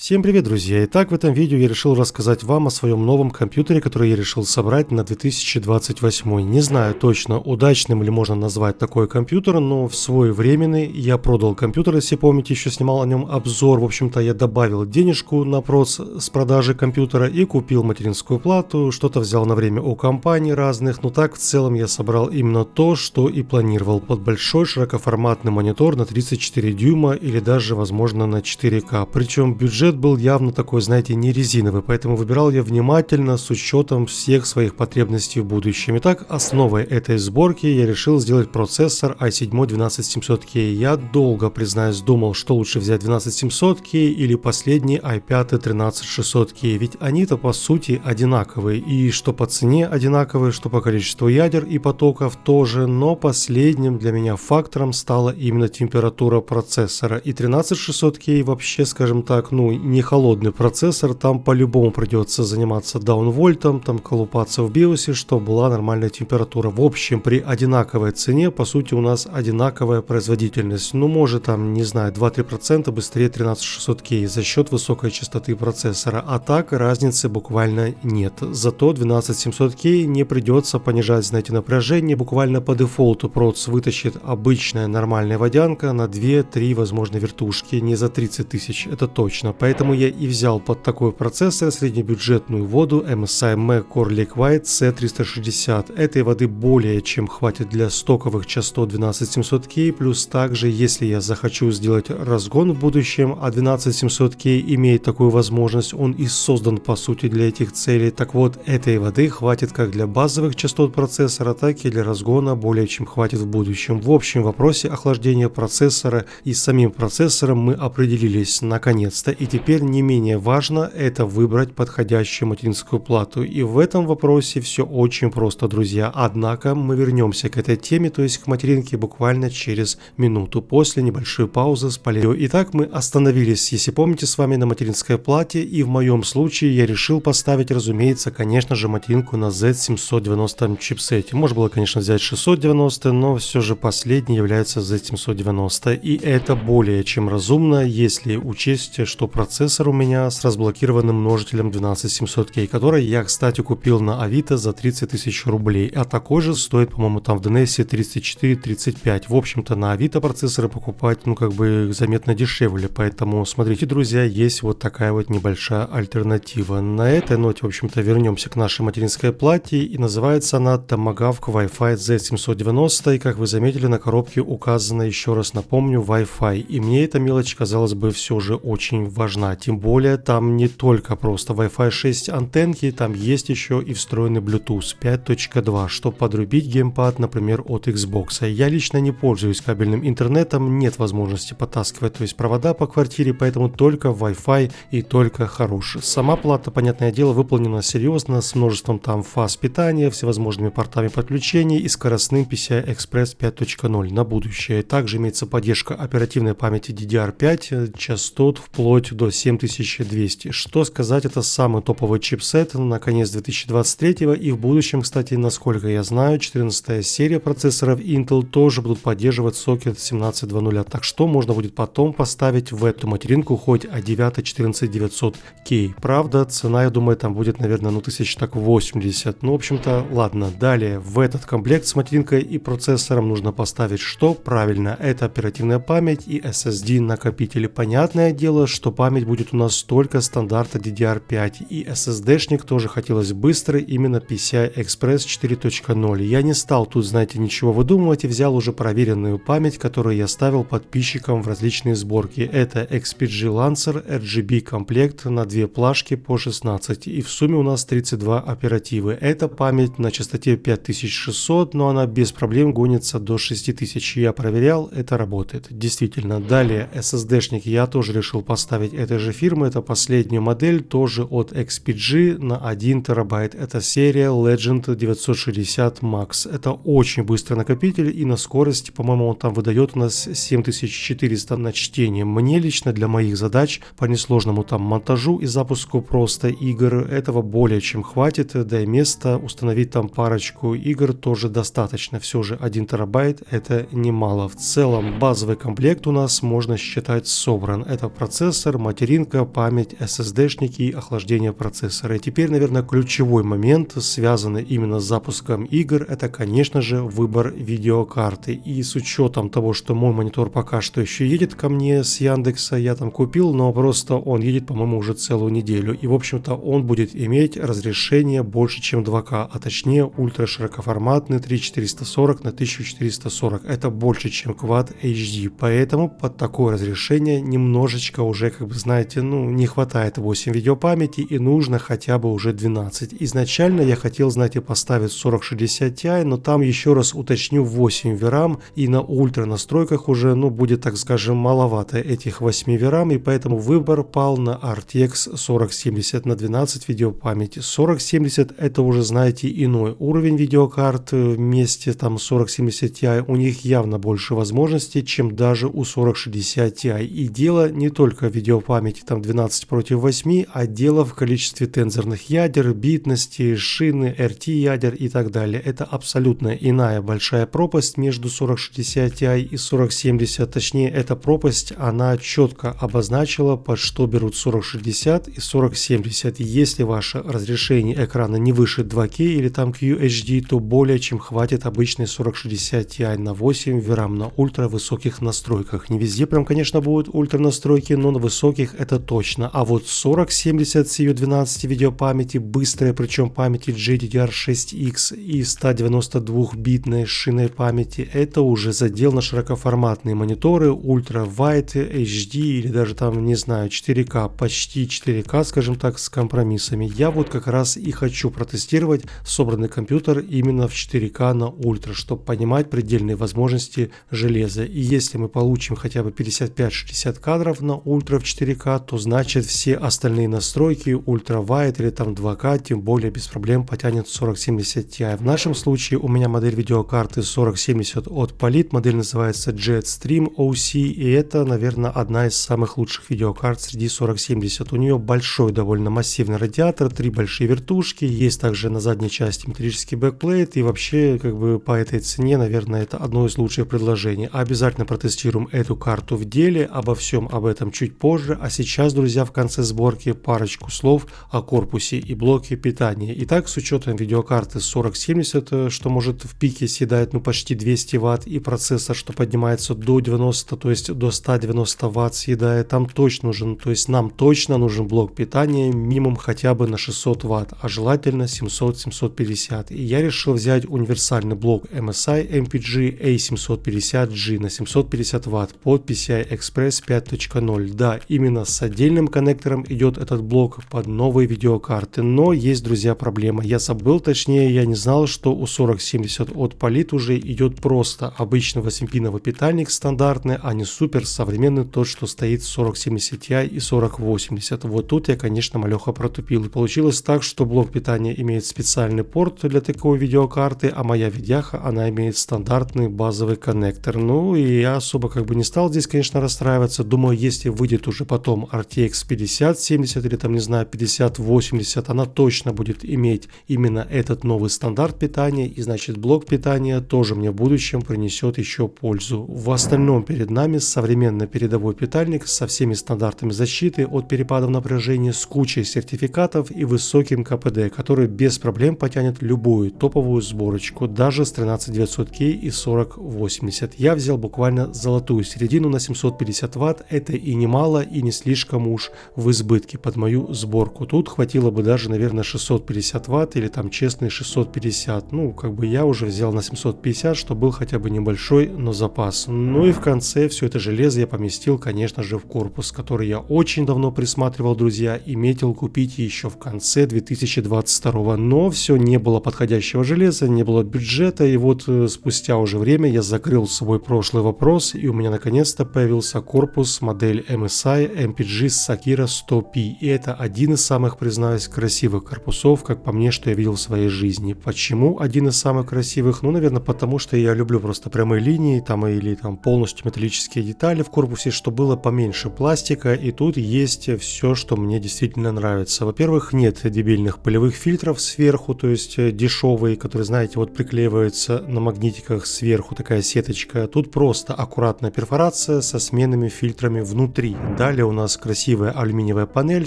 Всем привет, друзья! Итак, в этом видео я решил рассказать вам о своем новом компьютере, который я решил собрать на 2028. Не знаю точно, удачным ли можно назвать такой компьютер, но в своевременный я продал компьютер, если помните, еще снимал о нем обзор. В общем-то, я добавил денежку на прос с продажи компьютера и купил материнскую плату, что-то взял на время у компаний разных, но так в целом я собрал именно то, что и планировал, под большой широкоформатный монитор на 34 дюйма или даже, возможно, на 4К. Причем бюджет был явно такой, знаете, не резиновый, поэтому выбирал я внимательно с учетом всех своих потребностей в будущем. Итак, основой этой сборки я решил сделать процессор i7 12700K. Я долго, признаюсь, думал, что лучше взять 12700K или последний i5 13600K, ведь они-то по сути одинаковые, и что по цене одинаковые, что по количеству ядер и потоков тоже, но последним для меня фактором стала именно температура процессора. И 13600K вообще, скажем так, не холодный процессор, там по-любому придется заниматься даунвольтом, там колупаться в биосе, чтобы была нормальная температура. В общем, при одинаковой цене, по сути, у нас одинаковая производительность. Может там, не знаю, 2-3% быстрее 13600K за счет высокой частоты процессора, а так разницы буквально нет. Зато 12700K не придется понижать, знаете, напряжение, буквально по дефолту проц вытащит обычная нормальная водянка на 2-3, возможно, вертушки, не за 30 тысяч, это точно. Поэтому я и взял под такой процессор среднебюджетную воду MSI Mech Core Lake White C360. Этой воды более чем хватит для стоковых частот 12700K, плюс также, если я захочу сделать разгон в будущем, а 12700K имеет такую возможность, он и создан по сути для этих целей, так вот, этой воды хватит как для базовых частот процессора, так и для разгона более чем хватит в будущем. В общем, в вопросе охлаждения процессора и с самим процессором мы определились наконец-то, и теперь не менее важно это выбрать подходящую материнскую плату. И в этом вопросе все очень просто, друзья. Однако мы вернемся к этой теме, то есть к материнке, буквально через минуту после небольшой паузы с полезным. Итак, мы остановились, если помните, с вами на материнской плате, и в моем случае я решил поставить, разумеется, конечно же, материнку на Z790 чипсете. Можно было, конечно, взять 690, но все же последний является Z790. И это более чем разумно, если учесть, что процессор у меня с разблокированным множителем 12700K, который я, кстати, купил на Авито за 30 тысяч рублей, а такой же стоит, по-моему, там в Донесе 34-35. В общем-то, на Авито процессоры покупать, заметно дешевле, поэтому, смотрите, друзья, есть вот такая вот небольшая альтернатива. На этой ноте, в общем-то, вернемся к нашей материнской плате, и называется она Tomahawk Wi-Fi Z790, и, как вы заметили, на коробке указано, еще раз напомню, Wi-Fi, и мне эта мелочь, казалось бы, все же очень важна, тем более там не только просто Wi-Fi 6 антенки, там есть еще и встроенный Bluetooth 5.2, чтобы подрубить геймпад, например, от Xbox. Я лично не пользуюсь кабельным интернетом, нет возможности потаскивать, то есть провода по квартире, поэтому только Wi-Fi и только хороший. Сама плата, понятное дело, выполнена серьезно, с множеством там фаз питания, всевозможными портами подключения и скоростным PCI-Express 5.0 на будущее. Также имеется поддержка оперативной памяти DDR5, частот вплоть до 7200. Что сказать, это самый топовый чипсет на конец 2023 и в будущем, кстати, насколько я знаю, 14-я серия процессоров Intel тоже будут поддерживать сокет 17.2.0, так что можно будет потом поставить в эту материнку хоть i9 14900K. Правда, цена, я думаю, там будет, наверное, 1080. В общем-то, ладно. Далее, в этот комплект с материнкой и процессором нужно поставить что? Правильно, это оперативная память и SSD накопители. Понятное дело, что память будет у нас только стандарта DDR5, и SSD-шник тоже хотелось быстрый, именно PCI-Express 4.0. Я не стал тут, знаете, ничего выдумывать и взял уже проверенную память, которую я ставил подписчикам в различные сборки. Это XPG Lancer RGB комплект на 2 плашки по 16, и в сумме у нас 32 оперативы. Это память на частоте 5600, но она без проблем гонится до 6000. Я проверял, это работает. Действительно. Далее, SSD-шник я тоже решил поставить этой же фирмы, это последняя модель, тоже от XPG на 1 терабайт. Это серия Legend 960 Max. Это очень быстрый накопитель, и на скорости, по-моему, он там выдает у нас 7400 на чтение. Мне лично для моих задач по несложному там монтажу и запуску просто игр этого более чем хватит, да и места установить там парочку игр тоже достаточно. Все же 1 терабайт это немало. В целом базовый комплект у нас можно считать собран. Это процессор, материнка, память, SSD-шники и охлаждение процессора. И теперь, наверное, ключевой момент, связанный именно с запуском игр, это, конечно же, выбор видеокарты. И с учетом того, что мой монитор пока что еще едет ко мне с Яндекса, я там купил, но просто он едет, по-моему, уже целую неделю. И, в общем-то, он будет иметь разрешение больше, чем 2К, а точнее ультраширокоформатный 3440 на 1440. Это больше, чем Quad HD. Поэтому под такое разрешение немножечко уже, как бы знаете, не хватает 8 видеопамяти и нужно хотя бы уже 12. Изначально я хотел, знаете, поставить 4060 Ti, но там, еще раз уточню, 8 VRAM, и на ультра настройках уже, будет, так скажем, маловато этих 8 VRAM, и поэтому выбор пал на RTX 4070 на 12 видеопамяти. 4070 это уже, знаете, иной уровень видеокарт, вместе там 4070 Ti у них явно больше возможностей, чем даже у 4060 Ti. И дело не только в видеопамяти там 12 против 8, а дело в количестве тензорных ядер, битности, шины, RT ядер и так далее. Это абсолютно иная большая пропасть между 4060 Ti и 4070. Точнее, эта пропасть, она четко обозначила, под что берут 4060 и 4070. Если ваше разрешение экрана не выше 2К или там QHD, то более чем хватит обычной 4060 Ti на 8 VRAM на ультра высоких настройках. Не везде прям, конечно, будут ультра настройки, но на высоких это точно. А вот 4070 с ее 12 видеопамяти, быстрая, причем памяти GDDR6X и 192-битной шиной памяти, это уже задел на широкоформатные мониторы, ультра wide, HD или даже там, не знаю, 4К, почти 4К, скажем так, с компромиссами. Я вот как раз и хочу протестировать собранный компьютер именно в 4К на ультра, чтобы понимать предельные возможности железа. И если мы получим хотя бы 55-60 кадров на ультра в 4К, то значит все остальные настройки ультра wide или там 2К тем более без проблем потянет 4070 Ti. В нашем случае у меня модель видеокарты 4070 от Polit, модель называется Jetstream OC, и это, наверное, одна из самых лучших видеокарт среди 4070. У нее большой, довольно массивный радиатор, 3 большие вертушки, есть также на задней части металлический бэкплейт, и вообще, как бы по этой цене, наверное, это одно из лучших предложений. Обязательно протестируем эту карту в деле, обо всем об этом чуть позже, а сейчас, друзья, в конце сборки парочку слов о корпусе и блоке питания. Итак, с учетом видеокарты 4070, что может в пике съедать почти 200 Вт, и процессор, что поднимается до 90, то есть до 190 Вт съедает, там точно нужен, то есть нам точно нужен блок питания минимум хотя бы на 600 Вт, а желательно 700-750. И я решил взять универсальный блок MSI MPG A750G на 750 Вт под PCI Express 5.0. Да, именно с отдельным коннектором идет этот блок под новые видеокарты, но есть, друзья, проблема. Я забыл, точнее, я не знал, что у 4070 от Polit уже идет просто обычный 8-пиновый питальник стандартный, а не супер современный тот, что стоит в 4070 Ti и 4080. Вот тут я, конечно, малеха протупил. И получилось так, что блок питания имеет специальный порт для такой видеокарты, а моя видяха, она имеет стандартный базовый коннектор. Ну и я особо как бы не стал здесь, конечно, расстраиваться. Думаю, если выйдет уже потом RTX 5070 или там, не знаю, 5080, она точно будет иметь именно этот новый стандарт питания, и значит блок питания тоже мне в будущем принесет еще пользу. В остальном перед нами современный передовой питальник со всеми стандартами защиты от перепадов напряжения, с кучей сертификатов и высоким КПД, который без проблем потянет любую топовую сборочку, даже с 13900K и 4080. Я взял буквально золотую середину на 750 Вт, это и немало, и не слишком уж в избытке под мою сборку. Тут хватило бы даже, наверное, 650 Вт или там честные 650. Ну, как бы я уже взял на 750, что был хотя бы небольшой, но запас. Ну и в конце все это железо я поместил, конечно же, в корпус, который я очень давно присматривал, друзья, и метил купить еще в конце 2022. Но все, не было подходящего железа, не было бюджета, и вот спустя уже время я закрыл свой прошлый вопрос, и у меня наконец-то появился корпус модель MSI MPG Sakira 100P. И это один из самых, признаюсь, красивых корпусов, как по мне, что я видел в своей жизни. Почему один из самых красивых? Ну, наверное, потому что я люблю просто прямые линии, там или там полностью металлические детали в корпусе, что было поменьше пластика, и тут есть все, что мне действительно нравится. Во-первых, нет дебильных пылевых фильтров сверху, то есть дешевые, которые, знаете, вот приклеиваются на магнитиках сверху, такая сеточка. Тут просто аккуратная перфорация со сменными фильтрами внутри. Далее у нас красивая алюминиевая панель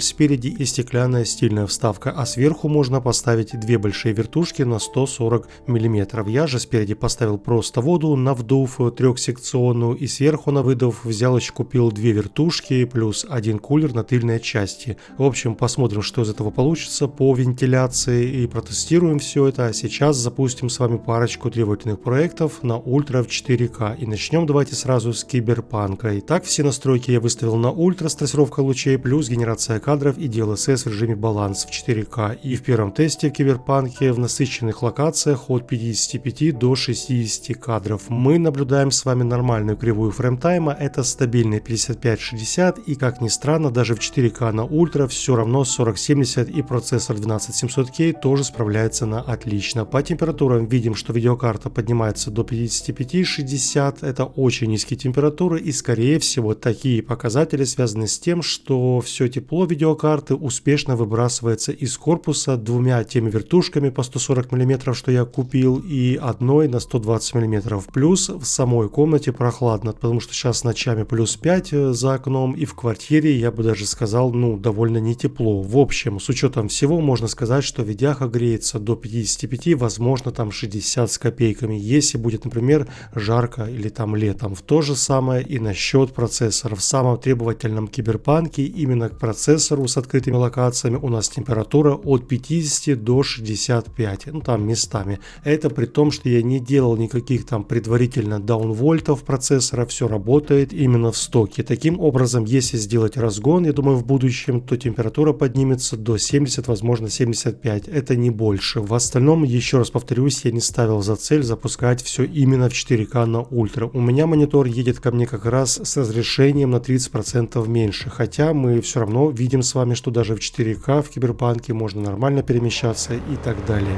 спереди и стеклянная стильная вставка, а сверху можно поставить две большие вертушки на 140 мм. Я же спереди поставил просто воду на вдув трехсекционную и сверху на выдув взял еще купил две вертушки плюс один кулер на тыльной части. В общем, посмотрим, что из этого получится по вентиляции и протестируем все это. А сейчас запустим с вами парочку требовательных проектов на ультра в 4К. И начнем давайте сразу с киберпанка. Итак, все настройки я выставил на ультра с трассировкой лучей плюс генерация кадров и DLSS в режиме баланс в 4К. И в первом тесте в киберпанке в насыщенных локациях от 55 до 60 кадров. Мы наблюдаем с вами нормальную кривую фреймтайма, это стабильный 55-60, и как ни странно, даже в 4К на ультра все равно 4070 и процессор 12700K тоже справляется на отлично. По температурам видим, что видеокарта поднимается до 55-60, это очень низкие температуры, и скорее всего такие показатели связаны с тем, что все тепло видеокарты успешно выбрасывается из корпуса двумя теми вертушками по 140 мм, что я купил, и одной на 120 мм. Плюс в самой комнате прохладно, потому что сейчас ночами плюс 5 за окном, и в квартире, я бы даже сказал, довольно не тепло. В общем, с учетом всего, можно сказать, что видяха греется до 55, возможно там 60 с копейками, если будет, например, жарко или там летом. В то же самое и насчет процессора. В самом требовательном киберпанке именно к процессору с открытыми локациями у нас температура от 50 до 65, там местами. Это при том, что я не делал никаких там предварительно даунвольтов процессора, все работает именно в стоке. Таким образом, если сделать разгон, я думаю, в будущем, то температура поднимется до 70, возможно 75, это не больше. В остальном, еще раз повторюсь, я не ставил за цель запускать все именно в 4К на ультра. У меня монитор едет ко мне как раз с разрешением на 30% меньше, хотя мы все равно видим с вами, что даже в 4К в киберпанке можно нормально перемещаться и так далее.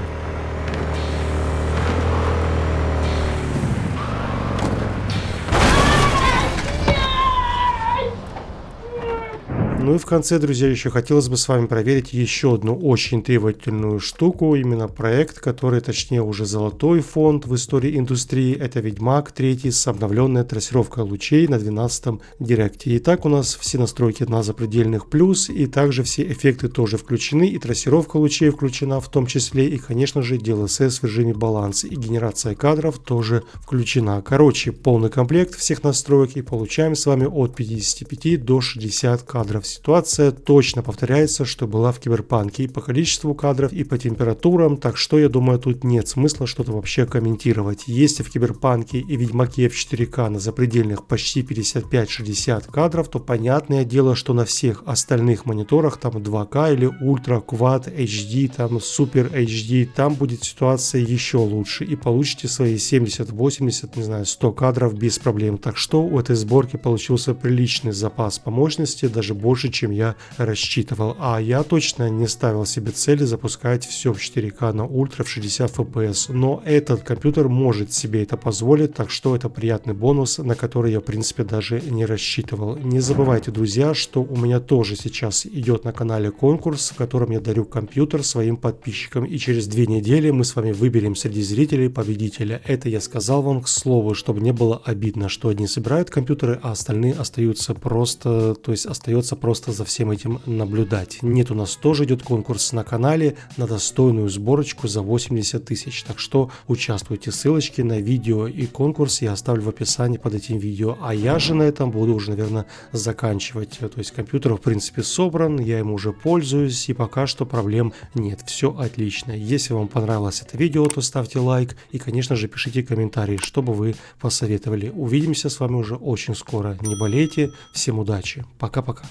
Ну и в конце, друзья, еще хотелось бы с вами проверить еще одну очень требовательную штуку, именно проект, который, точнее, уже золотой фонд в истории индустрии, это Ведьмак 3 с обновленной трассировкой лучей на 12-м директе. Итак, у нас все настройки на запредельных плюс, и также все эффекты тоже включены, и трассировка лучей включена в том числе, и, конечно же, DLSS в режиме баланс, и генерация кадров тоже включена. Короче, полный комплект всех настроек, и получаем с вами от 55 до 60 кадров. Ситуация точно повторяется, что была в киберпанке и по количеству кадров, и по температурам, так что я думаю, тут нет смысла что-то вообще комментировать. Если в киберпанке и Ведьмаке в 4К на запредельных почти 55-60 кадров, то понятное дело, что на всех остальных мониторах, там 2К или Ultra, Quad, HD, там Super HD, там будет ситуация еще лучше, и получите свои 70, 80, не знаю, 100 кадров без проблем. Так что у этой сборки получился приличный запас по мощности, даже больше, чем я рассчитывал. А я точно не ставил себе цели запускать все в 4К на ультра в 60 FPS, но этот компьютер может себе это позволить, так что это приятный бонус, на который я в принципе даже не рассчитывал. Не забывайте, друзья, что у меня тоже сейчас идет на канале конкурс, в котором я дарю компьютер своим подписчикам, и через 2 недели мы с вами выберем среди зрителей победителя. Это я сказал вам к слову, чтобы не было обидно, что одни собирают компьютеры, а остальные остаются просто, остается просто за всем этим наблюдать. Нет, у нас тоже идет конкурс на канале на достойную сборочку за 80 тысяч, так что участвуйте. Ссылочки на видео и конкурс я оставлю в описании под этим видео, а я же на этом буду уже, наверное, заканчивать. То есть компьютер в принципе собран, я им уже пользуюсь, и пока что проблем нет, все отлично. Если вам понравилось это видео, то ставьте лайк и, конечно же, пишите комментарии, что бы вы посоветовали. Увидимся с вами уже очень скоро. Не болейте, всем удачи, пока-пока.